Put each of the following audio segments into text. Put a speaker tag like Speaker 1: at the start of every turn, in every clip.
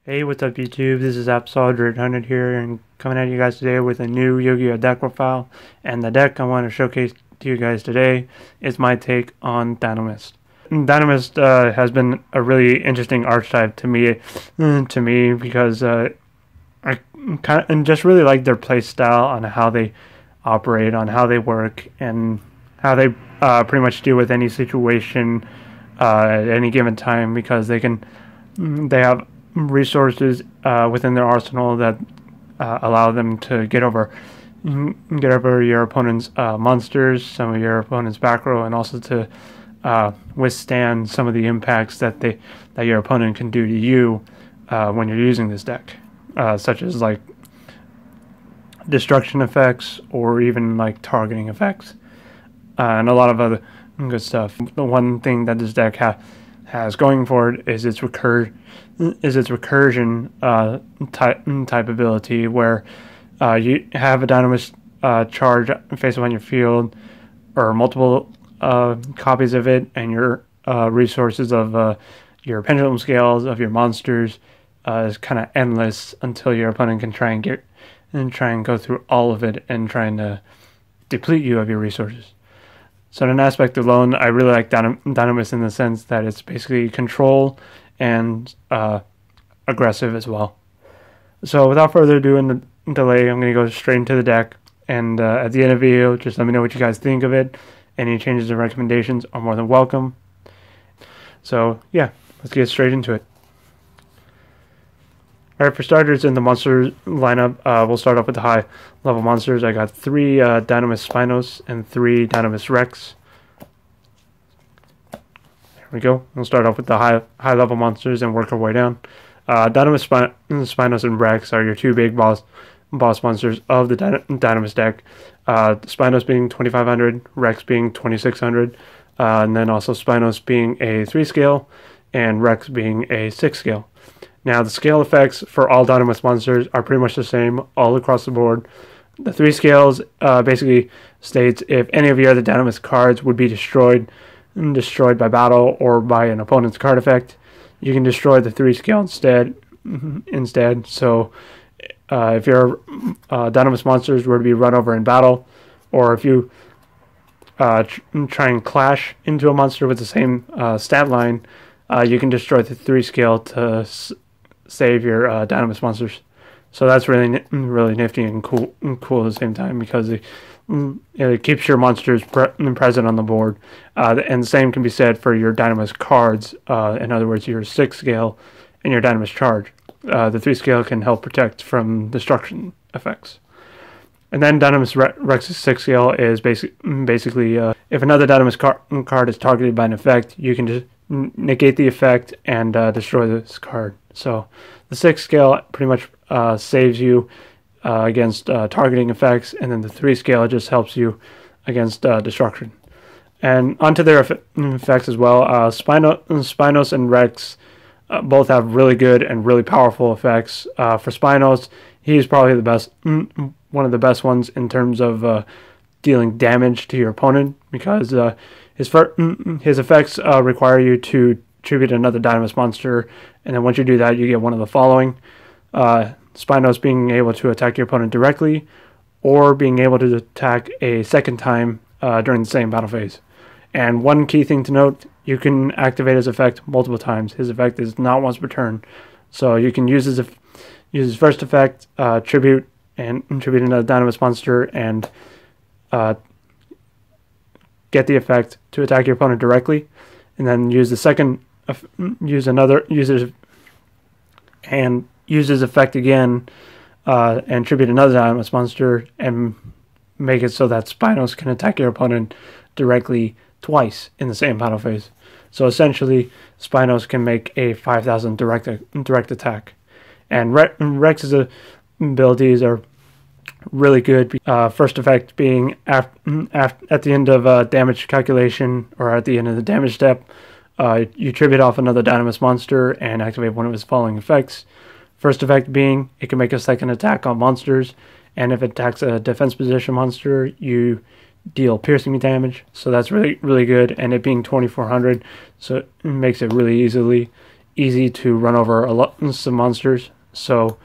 Speaker 1: Hey, what's up YouTube? This is Upstart Goblin here, and coming at you guys today with a new Yu-Gi-Oh deck profile. And the deck I want to showcase to you guys today is my take on Dinomist. Dinomist has been a really interesting archetype to me because I kind of just really like their play style on how they operate, on how they work, and how they pretty much deal with any situation at any given time, because they have resources within their arsenal that allow them to get over your opponent's monsters, some of your opponent's back row, and also to withstand some of the impacts that your opponent can do to you when you're using this deck, such as like destruction effects or even like targeting effects, and a lot of other good stuff. The one thing that this deck has going for it is its recursion type ability, where you have a Dinomist Charge face up on your field, or multiple copies of it, and your resources of your pendulum scales of your monsters is kind of endless until your opponent can try and go through all of it and trying to deplete you of your resources. So in an aspect alone, I really like Dinomist in the sense that it's basically control and aggressive as well. So without further ado and delay, I'm going to go straight into the deck. And at the end of the video, just let me know what you guys think of it. Any changes or recommendations are more than welcome. So yeah, let's get straight into it. Alright, for starters, in the monster lineup, we'll start off with the high level monsters. I got 3 Dinomist Spinos and 3 Dinomist Rex. There we go. We'll start off with the high level monsters and work our way down. Dinomist Spinos and Rex are your 2 big boss monsters of the Dinomist deck. Spinos being 2500, Rex being 2600, and then also Spinos being a 3 scale and Rex being a 6 scale. Now, the scale effects for all Dinomist monsters are pretty much the same all across the board. The 3 scales basically states if any of your other Dinomist cards would be destroyed by battle or by an opponent's card effect, you can destroy the 3 scale instead. So, if your Dinomist monsters were to be run over in battle, or if you try and clash into a monster with the same stat line, you can destroy the 3 scale to save your Dinomist monsters. So that's really nifty and cool at the same time, because it keeps your monsters present on the board. And the same can be said for your Dinomist cards. In other words, your 6 scale and your Dynamis Charge. The 3 scale can help protect from destruction effects. And then Dinomist Rex's 6 scale is basically if another Dynamis card is targeted by an effect, you can just negate the effect and destroy this card. So the 6 scale pretty much saves you against targeting effects, and then the 3 scale just helps you against destruction. And onto their effects as well. Spinos and Rex both have really good and really powerful effects. For Spinos, he's probably the best, one of the best ones in terms of dealing damage to your opponent, because his effects require you to tribute another Dynamis monster, and then once you do that, you get one of the following: Spinos being able to attack your opponent directly, or being able to attack a second time during the same battle phase. And one key thing to note: you can activate his effect multiple times. His effect is not once per turn, so you can use his first effect, tribute another Dynamis monster, and get the effect to attack your opponent directly, and then use the second, use his effect again, and tribute another Dynamis monster, and make it so that Spinos can attack your opponent directly twice in the same battle phase. So essentially, Spinos can make a 5,000 direct attack, and Rex's abilities are really good. First effect being at the end of damage calculation, or at the end of the damage step, you tribute off another Dynamis monster and activate one of his following effects. First effect being, it can make a second attack on monsters, and if it attacks a defense position monster, you deal piercing damage. So that's really good, and it being 2400, so it makes it really easy to run over some monsters. So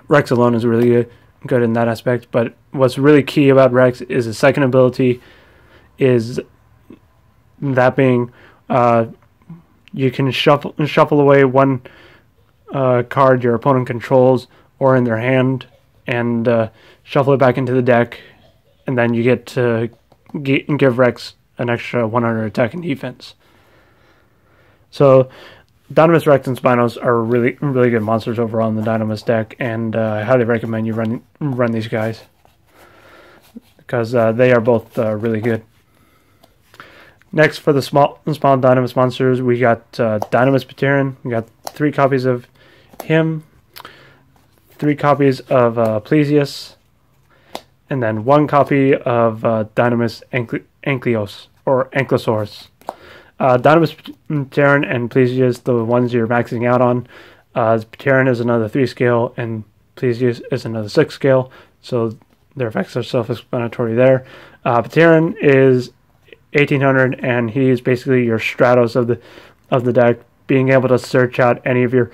Speaker 1: Rex alone is really good in that aspect. But what's really key about Rex is his second ability, is that being you can shuffle away one card your opponent controls or in their hand, and shuffle it back into the deck, and then you get to give Rex an extra 100 attack and defense. So Dinomist Rex and Spinos are really good monsters overall in the Dinomist deck, and I highly recommend you run these guys, because they are both really good. Next, for the small Dinomist monsters, we got Dinomist Pteran. We got 3 copies of him, 3 copies of Plesios, and then 1 copy of Dinomist Ankylos or Ankylosaurus. Dinomist Pteran and Plesios, the ones you're maxing out on. Pteran is another 3 scale, and Plesios is another 6 scale, so their effects are self-explanatory there. Pteran is 1800, and he is basically your Stratos of the deck, being able to search out any of your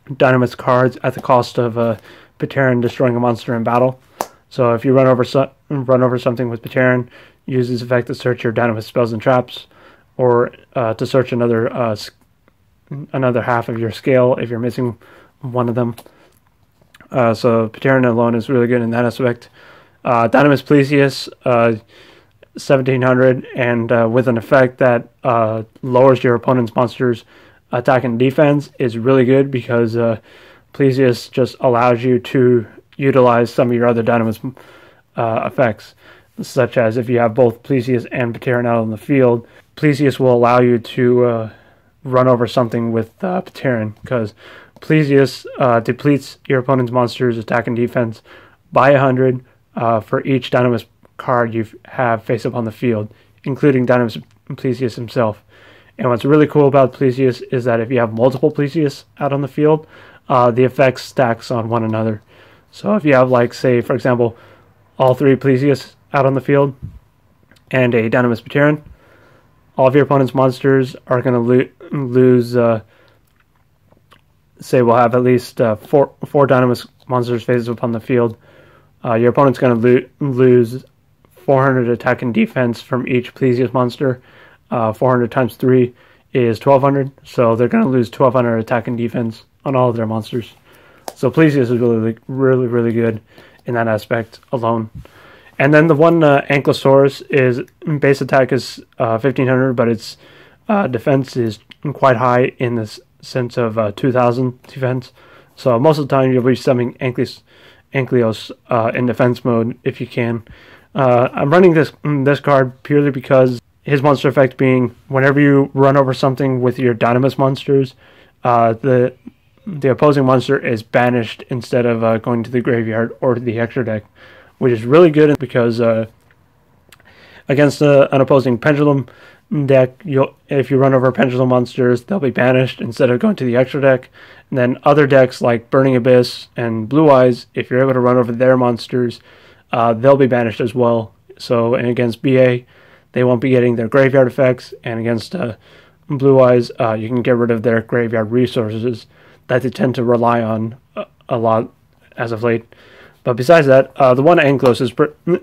Speaker 1: Dynamis cards at the cost of Pteran destroying a monster in battle. So if you run over something with Pteran, use this effect to search your Dynamis spells and traps, or to search another half of your scale if you're missing one of them. So Pteran alone is really good in that aspect. Dinomist Plesios, 1700, and with an effect that lowers your opponent's monster's attack and defense, is really good, because Plesios just allows you to utilize some of your other Dynamis effects, such as if you have both Plesios and Pteran out on the field, Plesios will allow you to run over something with Pteran, because Plesios depletes your opponent's monster's attack and defense by 100 for each Dynamis card you have face up on the field, including Dynamis Plesios himself. And what's really cool about Plesios is that if you have multiple Plesios out on the field, the effects stacks on one another. So if you have, like, say, for example, all 3 Plesios out on the field and a Dynamis Pteran, all of your opponent's monsters are going to lose, say we'll have at least 4 Dynamis monsters face up on the field. Your opponent's going to lose 400 attack and defense from each Plesios monster. 400 times 3 is 1200, so they're going to lose 1200 attack and defense on all of their monsters. So Plesios is really good in that aspect alone. And then the one Ankylosaurus, is base attack is 1500, but its defense is quite high in the sense of 2000 defense. So most of the time you'll be summoning Ankylos in defense mode if you can. I'm running this card purely because his monster effect being, whenever you run over something with your Dynamis monsters, the opposing monster is banished instead of going to the graveyard or to the extra deck, which is really good because against an opposing Pendulum deck, if you run over Pendulum monsters, they'll be banished instead of going to the extra deck. And then other decks like Burning Abyss and Blue Eyes, if you're able to run over their monsters, they'll be banished as well. So, and against BA, they won't be getting their graveyard effects, and against Blue Eyes, you can get rid of their graveyard resources that they tend to rely on a lot as of late. But besides that, the one Ankylos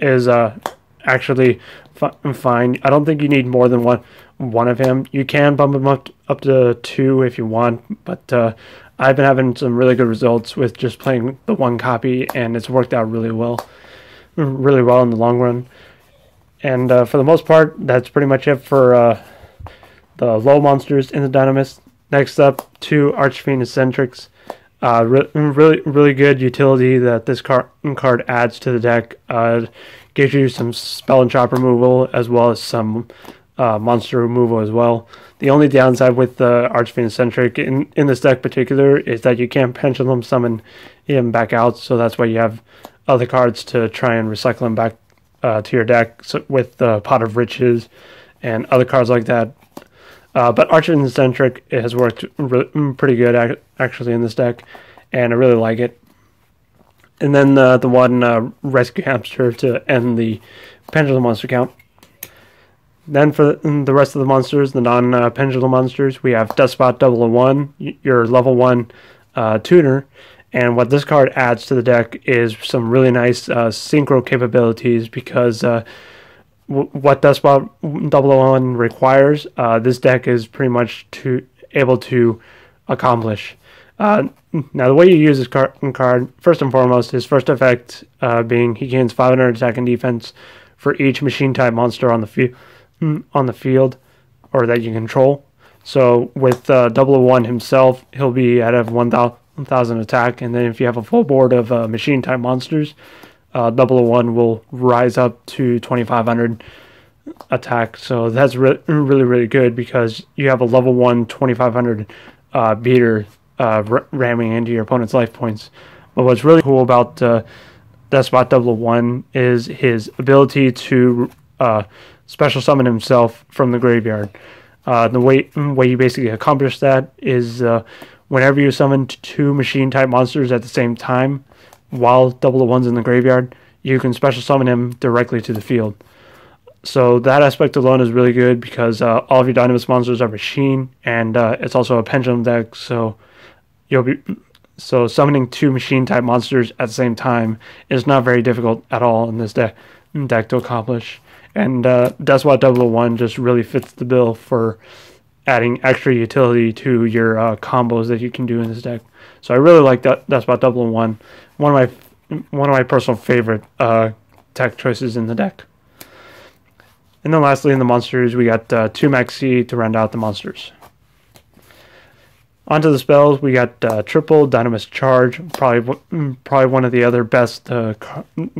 Speaker 1: is actually fine. I don't think you need more than one of him. You can bump him up to 2 if you want, but I've been having some really good results with just playing the 1 copy, and it's worked out really well in the long run. And for the most part, that's pretty much it for the low monsters in the Dynomist. Next up, 2 Archfiend Eccentrics. Really good utility that this card adds to the deck. Gives you some spell and trap removal, as well as some monster removal as well. The only downside with the Archfiend Eccentric in this deck particular is that you can't Pendulum summon him back out, so that's why you have other cards to try and recycle him back to your deck, with the Pot of Riches and other cards like that. But Archfiend Eccentric has worked pretty good actually in this deck, and I really like it. And then the one Rescue Hamster to end the Pendulum monster count. Then for the rest of the monsters, the non-pendulum monsters, we have Deskbot 001, your level 1 tuner. And what this card adds to the deck is some really nice synchro capabilities, because what Deskbot 001 requires, this deck is pretty much able to accomplish. Now, the way you use this card, first and foremost, his first effect being he gains 500 attack and defense for each machine-type monster on the field, or that you control. So with 001 himself, he'll be at a 1,000 attack, and then if you have a full board of machine-type monsters, 001 will rise up to 2,500 attack. So that's really good, because you have a level 1 2,500 beater ramming into your opponent's life points. But what's really cool about Deskbot 001 is his ability to special summon himself from the graveyard. The way you basically accomplish that is whenever you summon 2 machine-type monsters at the same time while 001's in the graveyard, you can special summon him directly to the field. So that aspect alone is really good, because all of your Dynomist monsters are machine, and it's also a pendulum deck, so summoning 2 machine-type monsters at the same time is not very difficult at all in this deck to accomplish. And Deskbot 001 just really fits the bill for adding extra utility to your combos that you can do in this deck. So I really like Deskbot 001. One of my personal favorite tech choices in the deck. And then lastly, in the monsters, we got 2 Maxx to round out the monsters. Onto the spells, we got triple Dinomist Charge, probably one of the other best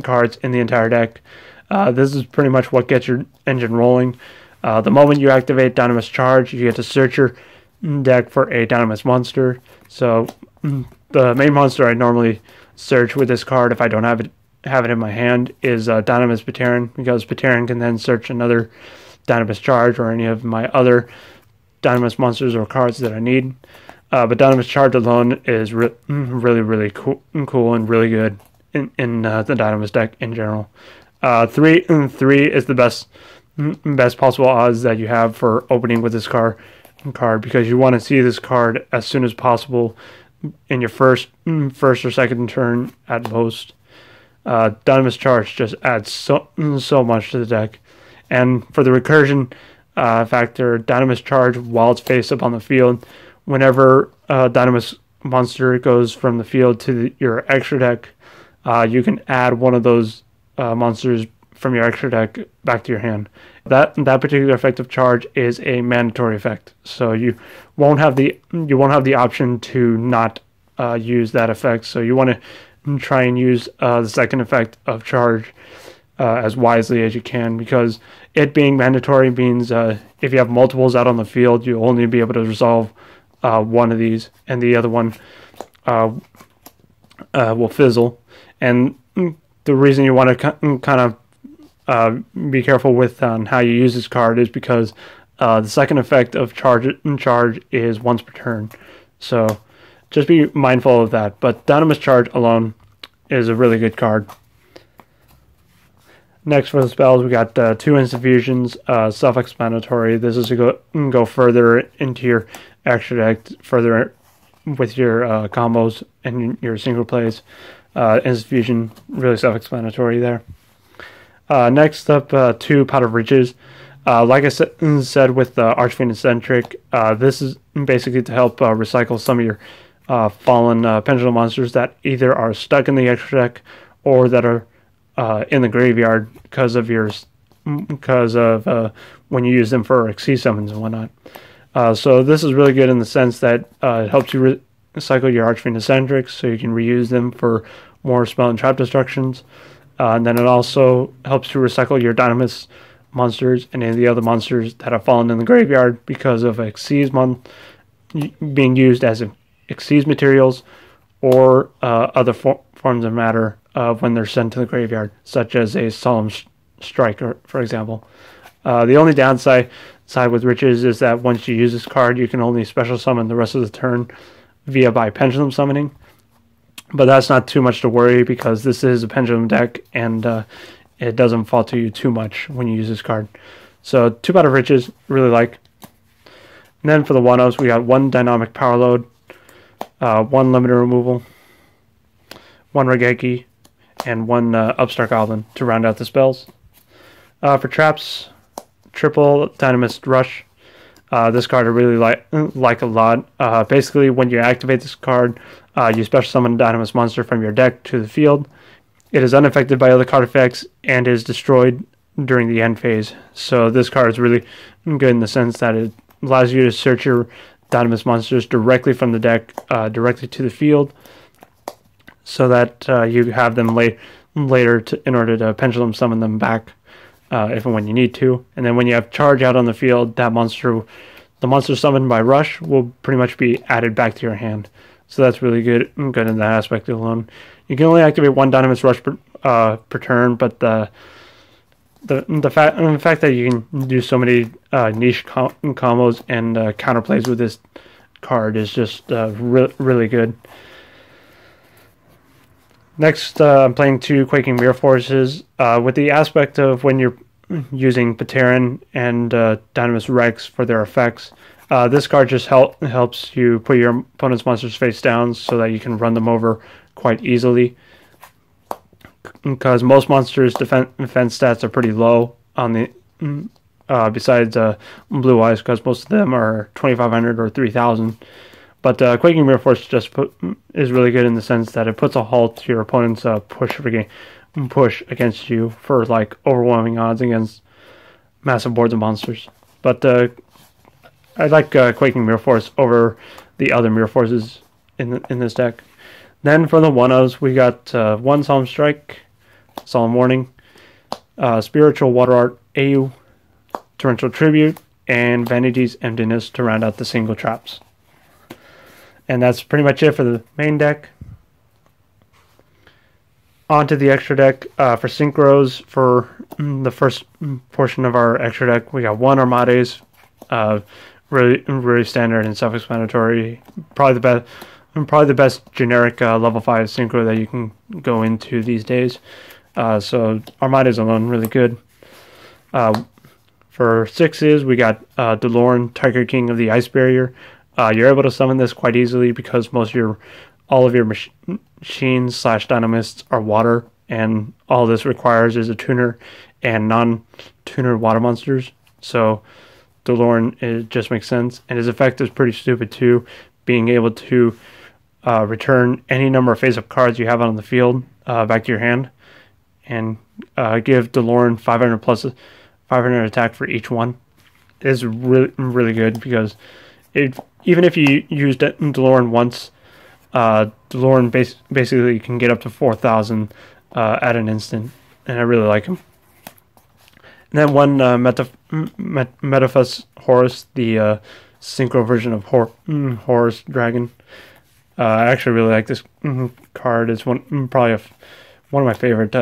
Speaker 1: cards in the entire deck. This is pretty much what gets your engine rolling. The moment you activate Dinomist Charge, you get to search your deck for a Dinomist monster. So the main monster I normally search with this card, if I don't have it in my hand, is Dinomist Pteran, because Pteran can then search another Dinomist Charge or any of my other Dinomist monsters or cards that I need. But Dinomist Charge alone is really cool and really good in the Dinomist deck in general. 3 is the best possible odds that you have for opening with this card, because you want to see this card as soon as possible in your first or second turn at most. Dynamis Charge just adds so much to the deck. And for the recursion factor, Dynamis Charge, while it's face up on the field, whenever Dynamis monster goes from the field to your extra deck, you can add one of those monsters from your extra deck back to your hand. That particular effect of Charge is a mandatory effect, so you won't have the option to not use that effect. So you want to try and use the second effect of Charge as wisely as you can, because it being mandatory means if you have multiples out on the field, you'll only be able to resolve one of these, and the other one will fizzle. And the reason you want to kind of be careful with how you use this card is because the second effect of Charge is once per turn. So just be mindful of that. But Dinomist Charge alone is a really good card. Next for the spells, we got 2 Instant Fusions, self-explanatory. This is to go further into your extra deck, further with your combos and your single plays. Instant Fusion, really self-explanatory there. Next up, 2 Pot of Breeches. Like I said with Archfiend Eccentric, this is basically to help recycle some of your fallen pendulum monsters that either are stuck in the extra deck or that are in the graveyard because of when you use them for Xyz summons and whatnot. So this is really good in the sense that it helps you recycle your Archfiend Eccentric, so you can reuse them for more spell and trap destructions. And then it also helps you recycle your Dynamis monsters and any of the other monsters that have fallen in the graveyard because of Xyz being used as Xyz materials or other forms of matter when they're sent to the graveyard, such as a Solemn Strike, for example. The only downside with Riches is that once you use this card, you can only special summon the rest of the turn by pendulum summoning. But that's not too much to worry, because this is a pendulum deck and it doesn't fall to you too much when you use this card. So 2 out of Breeches, really like. And then for the 1-ofs, we got 1 Dinomic Powerload, 1 Limiter Removal, 1 Raigeki, and 1 Upstart Goblin to round out the spells. For traps, triple Dinomist Rush. This card I really like a lot. Basically, when you activate this card, you special summon a Dynamis monster from your deck to the field. It is unaffected by other card effects and is destroyed during the end phase. So this card is really good in the sense that it allows you to search your Dynamis monsters directly from the deck, directly to the field, so that you have them later in order to pendulum summon them back if and when you need to. And then when you have Charge out on the field, the monster summoned by Rush will pretty much be added back to your hand. So that's really good in that aspect alone. You can only activate 1 Dinomist Rush per turn, but the fact that you can do so many niche combos and counterplays with this card is just really good. Next, I'm playing 2 Quakemere Forces. With the aspect of when you're using Pteran and Dinomist Rex for their effects, this card just helps you put your opponent's monsters face down so that you can run them over quite easily. Because most monsters' defense stats are pretty low on the besides Blue Eyes, because most of them are 2,500 or 3,000. But Quakemere Force is really good in the sense that it puts a halt to your opponent's push against you for like overwhelming odds against massive boards of monsters. But I like Quakemere Force over the other Mirror Forces in this deck. Then for the 1-ofs, we got 1 Solemn Strike, Solemn Warning, Spiritual Water Art AU, Torrential Tribute, and Vanity's Emptiness to round out the single traps. And that's pretty much it for the main deck. On to the extra deck. For synchros, for the first portion of our extra deck, we got 1 Armades, really standard and self-explanatory. Probably the best generic level 5 synchro that you can go into these days. So Armades alone, really good. For 6s, we got Dewloren, Tiger King of the Ice Barrier. You're able to summon this quite easily because all of your machines / Dynomists are water, and all this requires is a tuner and non-tuner water monsters. So Dewloren, it just makes sense, and his effect is pretty stupid too, being able to return any number of face-up cards you have on the field back to your hand, and give Dewloren 500 attack for each one. It is really good because even if you used Dewloren once, Dewloren basically can get up to 4,000 at an instant, and I really like him. And then 1 Metaphys Horus, the synchro version of Horus Dragon. I actually really like this card. It's probably one of my favorite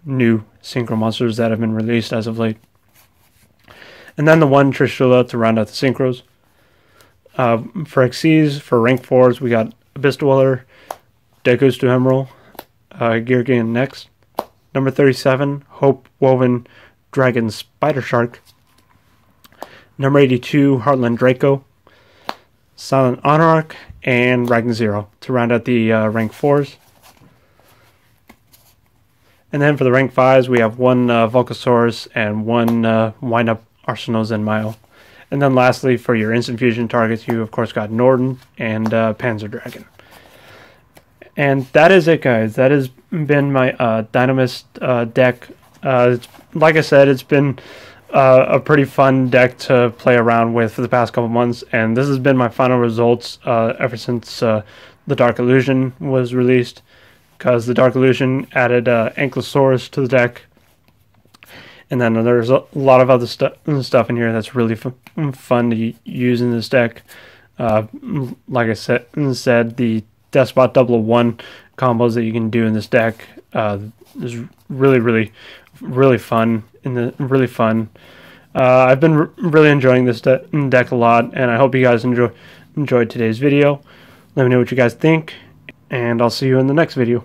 Speaker 1: new synchro monsters that have been released as of late. And then the 1 Trishula to round out the synchros. For XCs, for rank 4s, we got Abyss Dweller, Dekus to Emerald, Geargian next. Number 37, Hope Woven Dragon Spider Shark. Number 82, Heartland Draco, Silent Anarch, and Ragnar Zero to round out the rank 4s. And then for the rank 5s, we have 1 Volcasaurus and 1 Wind-Up Arsenal Zenmail. And then lastly, for your instant fusion targets, you of course got Norden and Panzer Dragon. And that is it, guys. That has been my Dinomist deck. Like I said, it's been a pretty fun deck to play around with for the past couple months, and this has been my final results ever since the Dark Illusion was released, because the Dark Illusion added Ankylosaurus to the deck. And then there's a lot of other stuff in here that's really fun to use in this deck. Like I said, the Deskbot DoubleOne combos that you can do in this deck is really fun. I've been really enjoying this deck a lot, and I hope you guys enjoyed today's video. Let me know what you guys think, and I'll see you in the next video.